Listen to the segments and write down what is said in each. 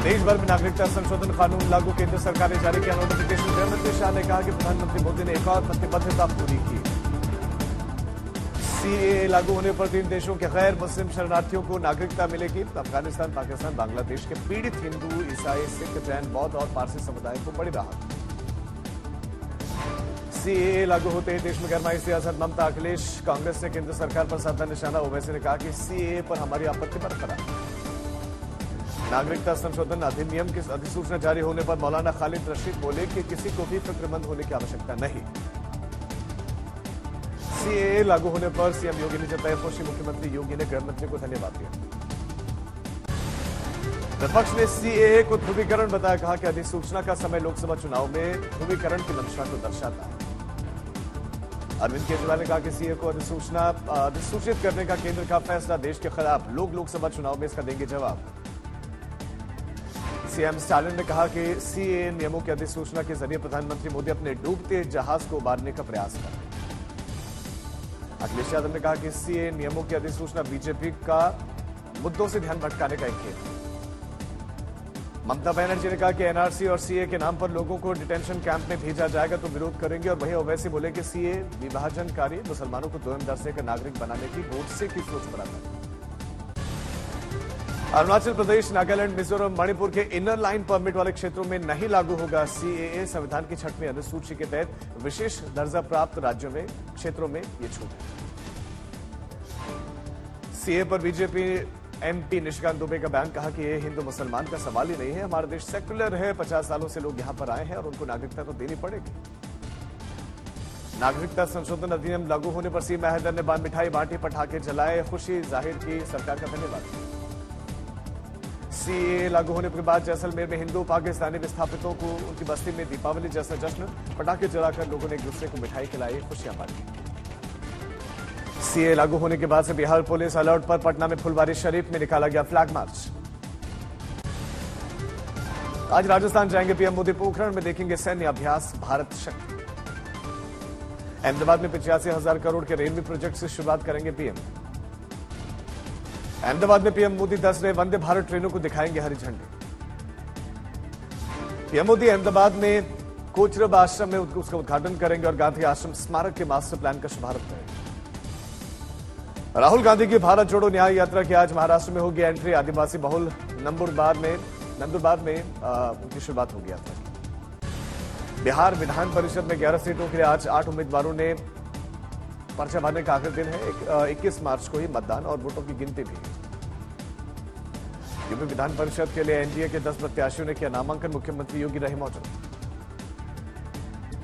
देश भर में नागरिकता संशोधन कानून लागू, केंद्र सरकार ने जारी किया नोटिफिकेशन। गृहमंत्री शाह ने कहा कि प्रधानमंत्री मोदी ने एक और प्रतिबद्धता पूरी की। सीएए लागू होने पर 3 देशों के गैर मुस्लिम शरणार्थियों को नागरिकता मिलेगी। अफगानिस्तान, पाकिस्तान, बांग्लादेश के पीड़ित हिंदू, ईसाई, सिख, जैन, बौद्ध और पारसी समुदाय को बड़ी राहत। सीएए लागू होते ही देश में गरमाई सियासत। ममता, अखिलेश, कांग्रेस ने केंद्र सरकार पर साधा निशाना। ओवैसी ने कहा कि सीएए पर हमारी आपत्ति बरकरार। नागरिकता संशोधन अधिनियम की अधिसूचना जारी होने पर मौलाना खालिद रशीद बोले कि किसी को भी फिक्रमंद होने की आवश्यकता नहीं। सीएए लागू होने पर सीएम योगी ने जताई खुशी। मुख्यमंत्री योगी ने गृहमंत्री को धन्यवाद दिया। विपक्ष ने सीएए को ध्रुवीकरण बताया। कहा कि अधिसूचना का समय लोकसभा चुनाव में ध्रुवीकरण की मंशा को दर्शाता है। अरविंद केजरीवाल ने कहा कि सीएए को अधिसूचित करने का केंद्र का फैसला देश के खिलाफ। लोग लोकसभा चुनाव में इसका देंगे जवाब। सीएम स्टालिन ने कहा कि सीएए नियमों की अधिसूचना के जरिए प्रधानमंत्री मोदी अपने डूबते जहाज को उबारने का प्रयास कर रहे हैं। अखिलेश यादव ने कहा कि सीएए नियमों की अधिसूचना बीजेपी का मुद्दों से ध्यान भटकाने का एक खेल है। ममता बनर्जी ने कहा कि एनआरसी और सीएए के नाम पर लोगों को डिटेंशन कैंप में भेजा जाएगा तो विरोध करेंगे। और वहीं ओवैसी बोले कि सीएए विभाजनकारी, मुसलमानों को दोयम दर्जे का नागरिक बनाने की गोडसे की सोच पर आता है। अरुणाचल प्रदेश, नागालैंड, मिजोरम, मणिपुर के इनर लाइन परमिट वाले क्षेत्रों में नहीं लागू होगा सीएए। संविधान की 6वीं अनुसूची के तहत विशेष दर्जा प्राप्त राज्यों में, क्षेत्रों में ये छूट है। सीएए पर बीजेपी एमपी निशिकांत दुबे का बयान। कहा कि ये हिंदू मुसलमान का सवाल ही नहीं है। हमारा देश सेक्युलर है। 50 सालों से लोग यहां पर आए हैं और उनको नागरिकता तो देनी पड़ेगी। नागरिकता संशोधन अधिनियम लागू होने पर सीएम हैदर ने बांध मिठाई बांटी, पटाखे जलाए, खुशी जाहिर की, सरकार का धन्यवाद। सीएए लागू होने के बाद जैसलमेर में हिंदू पाकिस्तानी विस्थापितों को उनकी बस्ती में दीपावली जैसा जश्न, पटाखे जलाकर लोगों ने एक दूसरे को मिठाई खिलाई, खुशियां बांटी। सीएए लागू होने के बाद से बिहार पुलिस अलर्ट पर। पटना में फुलवारी शरीफ में निकाला गया फ्लैग मार्च। आज राजस्थान जाएंगे पीएम मोदी। पोखरण में देखेंगे सैन्य अभ्यास भारत शक्ति। अहमदाबाद में 85,000 करोड़ के रेलवे प्रोजेक्ट से शुरुआत करेंगे पीएम। अहमदाबाद में पीएम मोदी 10 नए वंदे भारत ट्रेनों को दिखाएंगे हरी झंडी। पीएम मोदी अहमदाबाद में कोचरब आश्रम में उसका उद्घाटन करेंगे और गांधी आश्रम स्मारक के मास्टर प्लान का शुभारंभ करेंगे। राहुल गांधी की भारत जोड़ो न्याय यात्रा की आज महाराष्ट्र में होगी एंट्री। आदिवासी बहुल नंदुरबार में उनकी शुरुआत होगी यात्रा की। बिहार विधान परिषद में 11 सीटों के लिए आज 8 उम्मीदवारों ने पर्चा भरने का आखिरी दिन है। 21 मार्च को ही मतदान और वोटों की गिनती भी। यूपी विधान परिषद के लिए एनडीए के 10 प्रत्याशियों ने किया नामांकन। मुख्यमंत्री योगी रहे मौजूद।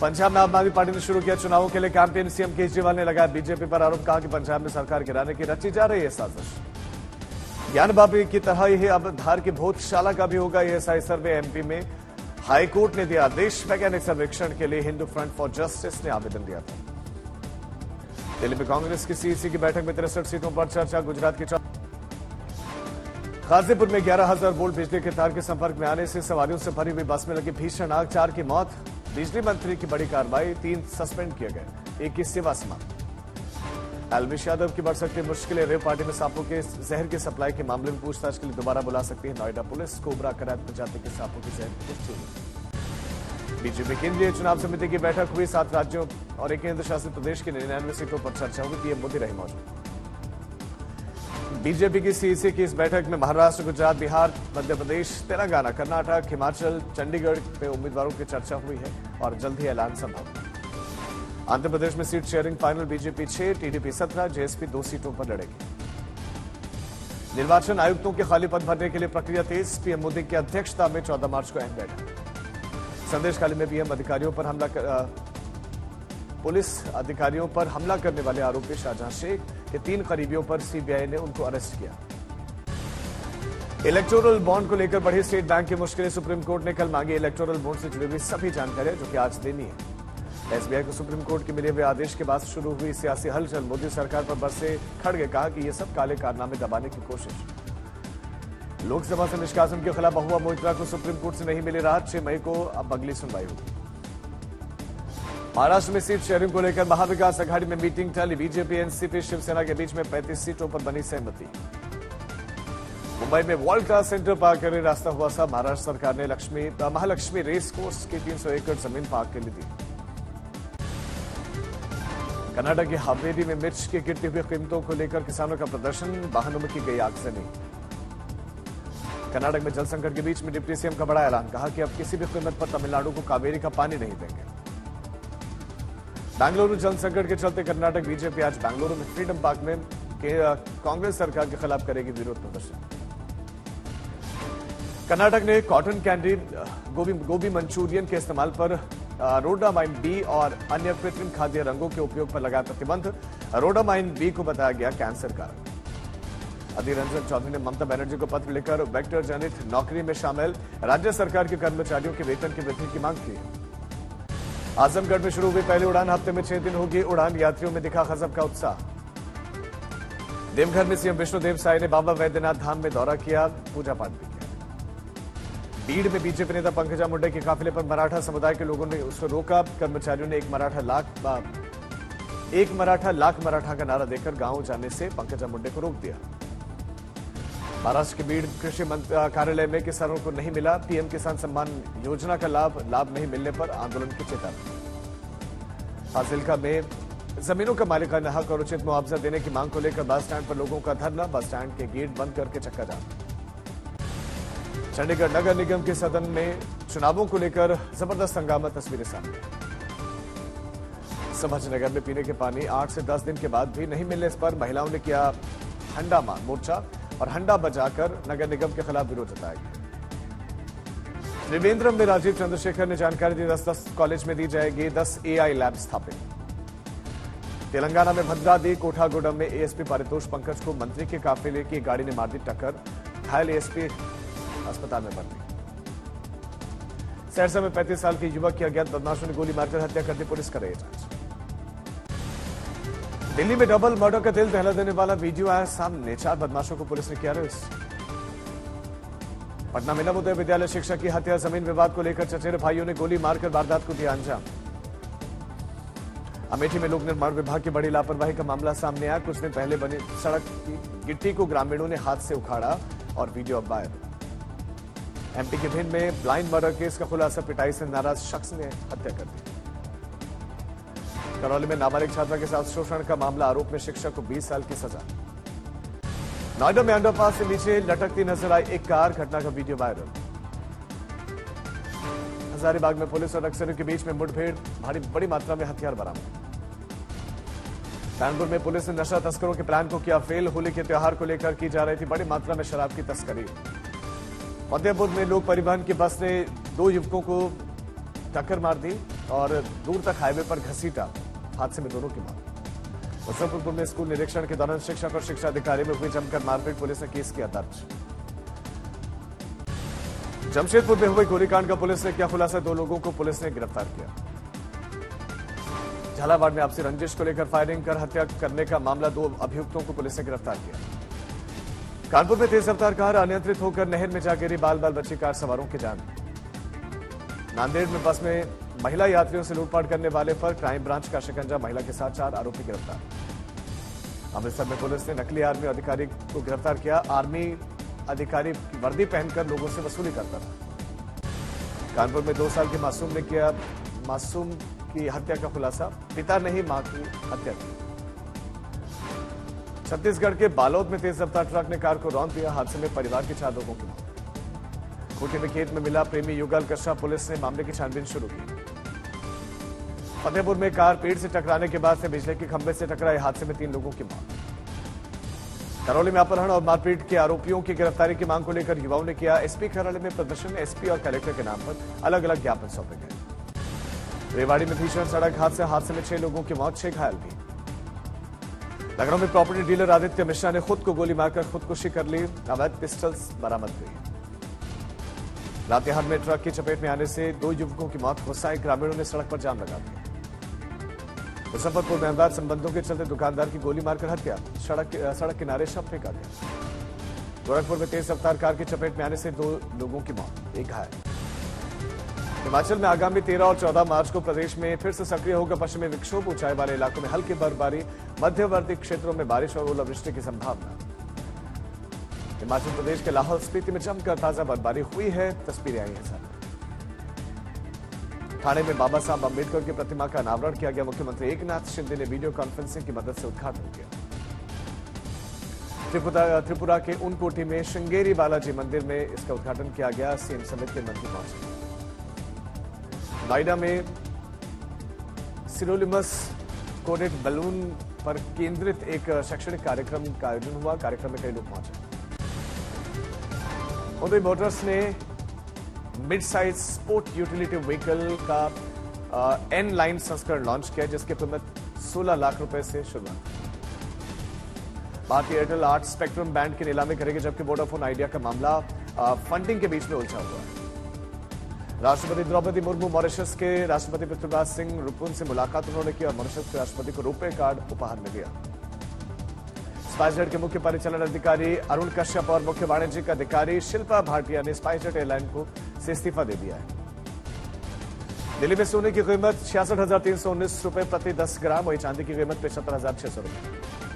पंजाब में आम आदमी पार्टी ने शुरू किया चुनावों के लिए कैंपेन। सीएम केजरीवाल ने लगाया बीजेपी पर आरोप। कहा कि पंजाब में सरकार गिराने की रची जा रही है साजिश। ज्ञान बापी की तरह ही अब धार की भोजशाला का भी होगा ईएसआई सर्वे। एमपी में हाईकोर्ट ने दिया आदेश। वैज्ञानिक सर्वेक्षण के लिए हिंदू फ्रंट फॉर जस्टिस ने आवेदन दिया था। दिल्ली में कांग्रेस की सीईसी की बैठक में 63 सीटों पर चर्चा। गुजरात की गाजीपुर में 11,000 वोल्ट बिजली के तार के संपर्क में आने से सवारियों से भरी हुई बस में लगी भीषण आग। 4 की मौत। बिजली मंत्री की बड़ी कार्रवाई। 3 सस्पेंड किए गए, 1 की सेवा समाप्त। अलविश यादव की बढ़ सकती मुश्किलें। रेव पार्टी में सांपों के जहर की सप्लाई के मामले में पूछताछ के लिए दोबारा बुला सकती है नोएडा पुलिस। कोबरा करात प्रजाति के सांपों की जहर की पुष्टि हुई। बीजेपी केंद्रीय चुनाव समिति की बैठक हुई। 7 राज्यों और एक केंद्र शासित प्रदेश की 99 सीटों पर चर्चा हुई। पीएम मोदी रहे मौजूद। बीजेपी की सीईसी की इस बैठक में महाराष्ट्र, गुजरात, बिहार, मध्य प्रदेश, तेलंगाना, कर्नाटक, हिमाचल, चंडीगढ़ में उम्मीदवारों की चर्चा हुई है और जल्द ही ऐलान संभव। आंध्र प्रदेश में seat sharing final. BJP 6, TDP 17, JSP 2 सीटों पर लड़ेगी। निर्वाचन आयुक्तों के खाली पद भरने के लिए प्रक्रिया तेज। पीएम मोदी की अध्यक्षता में 14 मार्च को अहम बैठक। संदेश खाली में पीएम पुलिस अधिकारियों पर हमला करने वाले आरोपी शाहजहां शेख के 3 करीबियों पर सीबीआई ने उनको अरेस्ट किया। इलेक्टोरल बॉन्ड को लेकर बढ़ी स्टेट बैंक की मुश्किलें। सुप्रीम कोर्ट ने कल मांगी इलेक्टोरल बॉन्ड से जुड़ी हुई सभी जानकारियां, जो कि आज देनी है। एसबीआई को सुप्रीम कोर्ट के मिले हुए आदेश के बाद शुरू हुई सियासी हलचल। मोदी सरकार पर बरसे खड़गे। कहा कि ये सब काले कारनामे दबाने की कोशिश। लोकसभा से निष्कासन के खिलाफ महुआ मोइत्रा को सुप्रीम कोर्ट से नहीं मिली राहत। 6 मई को अब अगली सुनवाई होगी। महाराष्ट्र में सीट शेयरिंग को लेकर महाविकास अघाड़ी में मीटिंग टली। बीजेपी, एनसीपी, शिवसेना के बीच में 35 सीटों पर बनी सहमति। मुंबई में वर्ल्ड क्लास सेंटर पार्क के लिए रास्ता हुआ साफ। महाराष्ट्र सरकार ने महालक्ष्मी रेस कोर्स की 300 एकड़ जमीन पार्क के लिए दी। कर्नाटक की हावेरी में मिर्च की गिरती हुई कीमतों को लेकर किसानों का प्रदर्शन, वाहनों में की गई आगजनी। कर्नाटक में जल संकट के बीच में डिप्टी सीएम का बड़ा ऐलान, कहा कि अब किसी भी कीमत पर तमिलनाडु को कावेरी का पानी नहीं देंगे। बेंगलुरु जल संकट के चलते कर्नाटक बीजेपी आज बेंगलुरु में फ्रीडम पार्क में कांग्रेस सरकार के खिलाफ करेगी विरोध प्रदर्शन। कर्नाटक ने कॉटन कैंडी, गोभी मंचूरियन के इस्तेमाल पर रोडामाइन बी और अन्य कृत्रिम खाद्य रंगों के उपयोग पर लगाया प्रतिबंध। रोडामाइन बी को बताया गया कैंसर कारक। अधीर रंजन चौधरी ने ममता बनर्जी को पत्र लिखकर वेक्टर जनित नौकरी में शामिल राज्य सरकार के कर्मचारियों के वेतन की वृद्धि की मांग की। आजमगढ़ में शुरू हुई पहली उड़ान, हफ्ते में 6 दिन होगी उड़ान, यात्रियों में दिखा गजब का उत्साह। देवघर में सीएम विष्णुदेव साय ने बाबा वैद्यनाथ धाम में दौरा किया, पूजा पाठ भी किया। बीड़ में बीजेपी नेता पंकजा मुंडे के काफिले पर मराठा समुदाय के लोगों ने उसको रोका। कर्मचारियों ने एक मराठा लाख मराठा का नारा देकर गांव जाने से पंकजा मुंडे को रोक दिया। महाराष्ट्र के बीड़ कृषि कार्यालय में किसानों को नहीं मिला पीएम किसान सम्मान योजना का लाभ नहीं मिलने पर आंदोलन की चेतावनी। फाजिल्का में जमीनों का मालिकाना हक और उचित मुआवजा देने की मांग को लेकर बस स्टैंड पर लोगों का धरना, बस स्टैंड के गेट बंद करके चक्का जाम। चंडीगढ़ नगर निगम के सदन में चुनावों को लेकर जबरदस्त हंगामा, तस्वीरें सामने। संभाजीनगर में पीने के पानी 8 से 10 दिन के बाद भी नहीं मिलने पर महिलाओं ने किया हंगामा मोर्चा और हंडा बजाकर नगर निगम के खिलाफ विरोध जताया गया। त्रिवेंद्रम में राजीव चंद्रशेखर ने जानकारी दी, 10 कॉलेज में दी जाएगी 10 एआई लैब स्थापित। तेलंगाना में भद्रादी कोठागुडम में एएसपी पारितोष पंकज को मंत्री के काफिले की गाड़ी ने मार दी टक्कर, घायल एएसपी अस्पताल में भर्ती। सहरसा में 35 साल के युवक की अज्ञात बदमाशों ने गोली मारकर हत्या कर दी, पुलिस कर रही है जांच। दिल्ली में डबल मर्डर का दिल दहला देने वाला वीडियो आया सामने, 4 बदमाशों को पुलिस ने किया अरेस्ट। पटना में नवोदय विद्यालय शिक्षक की हत्या, जमीन विवाद को लेकर चचेरे भाइयों ने गोली मारकर वारदात को दिया अंजाम। अमेठी में लोक निर्माण विभाग की बड़ी लापरवाही का मामला सामने आया, कुछ दिन पहले बनी सड़क की गिट्टी को ग्रामीणों ने हाथ से उखाड़ा और वीडियो अब वायरल। एमपी के भिंड में ब्लाइंड मर्डर केस का खुलासा, पिटाई से नाराज शख्स ने हत्या कर दी। करौली में नाबालिग छात्रा के साथ शोषण का मामला, आरोप में शिक्षक को 20 साल की सजा। नोएडा में अंडरपास से नीचे लटकती नजर आई एक कार, घटना का वीडियो वायरल। हजारीबाग में पुलिस और नक्सलियों के बीच में मुठभेड़, बड़ी मात्रा में हथियार बरामद। कानपुर में पुलिस ने नशा तस्करों के प्लान को किया फेल, होली के त्योहार को लेकर की जा रही थी बड़ी मात्रा में शराब की तस्करी। मध्यपुर में लोक परिवहन की बस ने 2 युवकों को टक्कर मार दी और दूर तक हाईवे पर घसीटा, हादसे में दोनों की मौत। मुजफ्फरपुर में स्कूल निरीक्षण के दौरान शिक्षक और शिक्षा अधिकारी में हुई जमकर मारपीट, पुलिस ने केस किया दर्ज। जमशेदपुर में हुए गोलीकांड का पुलिस ने किया खुलासा, 2 लोगों को पुलिस ने गिरफ्तार किया। झालावाड़ में आपसी रंजिश को लेकर फायरिंग कर हत्या करने का मामला, 2 अभियुक्तों को पुलिस ने गिरफ्तार किया। कानपुर में तेज रफ्तार कार अनियंत्रित होकर नहर में जा गिरी, बाल बची कार सवारों की जान। नांदेड़ में बस में महिला यात्रियों से लूटपाट करने वाले पर क्राइम ब्रांच का शिकंजा, महिला के साथ 4 आरोपी गिरफ्तार। अमृतसर में पुलिस ने नकली आर्मी अधिकारी को गिरफ्तार किया, आर्मी अधिकारी वर्दी पहनकर लोगों से वसूली करता था। कानपुर में 2 साल के मासूम ने किया मासूम की हत्या का खुलासा, पिता ने ही मां की हत्या की। छत्तीसगढ़ के बालोद में तेज रफ्तार ट्रक ने कार को रौंद दिया, हादसे में परिवार के 4 लोगों की मौत। खूंटी में खेत में मिला प्रेमी युगल कश्यप, पुलिस ने मामले की छानबीन शुरू की। फतेहपुर में कार पेड़ से टकराने के बाद से बिजली के खंभे से टकराए, हादसे में 3 लोगों की मौत। करौली में अपहरण और मारपीट के आरोपियों की गिरफ्तारी की मांग को लेकर युवाओं ने किया एसपी कार्यालय में प्रदर्शन, एसपी और कलेक्टर के नाम पर अलग अलग ज्ञापन सौंपे गए। रेवाड़ी में भीषण सड़क हादसे में 6 लोगों की मौत, 6 घायल भी। लखनऊ में प्रॉपर्टी डीलर आदित्य मिश्रा ने खुद को गोली मारकर खुदकुशी कर ली, अवैध पिस्टल्स बरामद हुई। लातेहार में ट्रक की चपेट में आने से 2 युवकों की मौत, गुस्साए ग्रामीणों ने सड़क पर जाम लगा दिया। मुजफ्फरपुर में अवैध संबंधों के चलते दुकानदार की गोली मारकर हत्या, सड़क किनारे शव फेंका गया। गोरखपुर में तेज रफ्तार कार की चपेट में आने से 2 लोगों की मौत, 1 घायल। हिमाचल में आगामी 13 और 14 मार्च को प्रदेश में फिर से सक्रिय होगा पश्चिमी विक्षोभ, ऊंचाई वाले इलाकों में हल्की बर्फबारी, मध्यवर्ती क्षेत्रों में बारिश और ओलावृष्टि की संभावना। हिमाचल प्रदेश के लाहौल स्पीति में जमकर ताजा बर्फबारी हुई है, तस्वीरें आई हैं सामने। ठाणे में बाबा साहब अम्बेडकर की प्रतिमा का अनावरण किया गया। मुख्यमंत्री एकनाथ शिंदे ने वीडियो कॉन्फ्रेंसिंग की मदद से उद्घाटन किया। त्रिपुरा के ऊनकोटी में श्रृंगेरी बालाजी मंदिर में इसका उद्घाटन किया गया। सीएम समेत के मंत्री पहुंचे। नोएडा में सिरोलिमस कोडेड बलून पर केंद्रित एक शैक्षणिक कार्यक्रम का आयोजन हुआ। कार्यक्रम में कई लोग पहुंचे। मुंबई मोटर्स ने mid size sport utility vehicle का एन लाइन संस्करण लॉन्च किया, जिसकी कीमत 16 लाख रुपए से शुरुआत। भारतीय एयरटेल 8 स्पेक्ट्रम बैंड की नीलामी करेगी, जबकि वोडाफोन आइडिया का मामला फंडिंग के बीच में उलझा हुआ है। राष्ट्रपति द्रौपदी मुर्मू मॉरिशस के राष्ट्रपति पृथ्वीराज सिंह रुकुन से मुलाकात उन्होंने की और मॉरिशस के राष्ट्रपति को रुपे कार्ड उपहार में दिया। स्पाइसजेट के मुख्य परिचालन अधिकारी अरुण कश्यप और मुख्य वाणिज्यिक अधिकारी शिल्पा भाटिया ने स्पाइसजेट एयरलाइन को से इस्तीफा दे दिया है। दिल्ली में सोने की कीमत 66,319 रुपए प्रति 10 ग्राम, वही चांदी की कीमत 75,600 रुपए।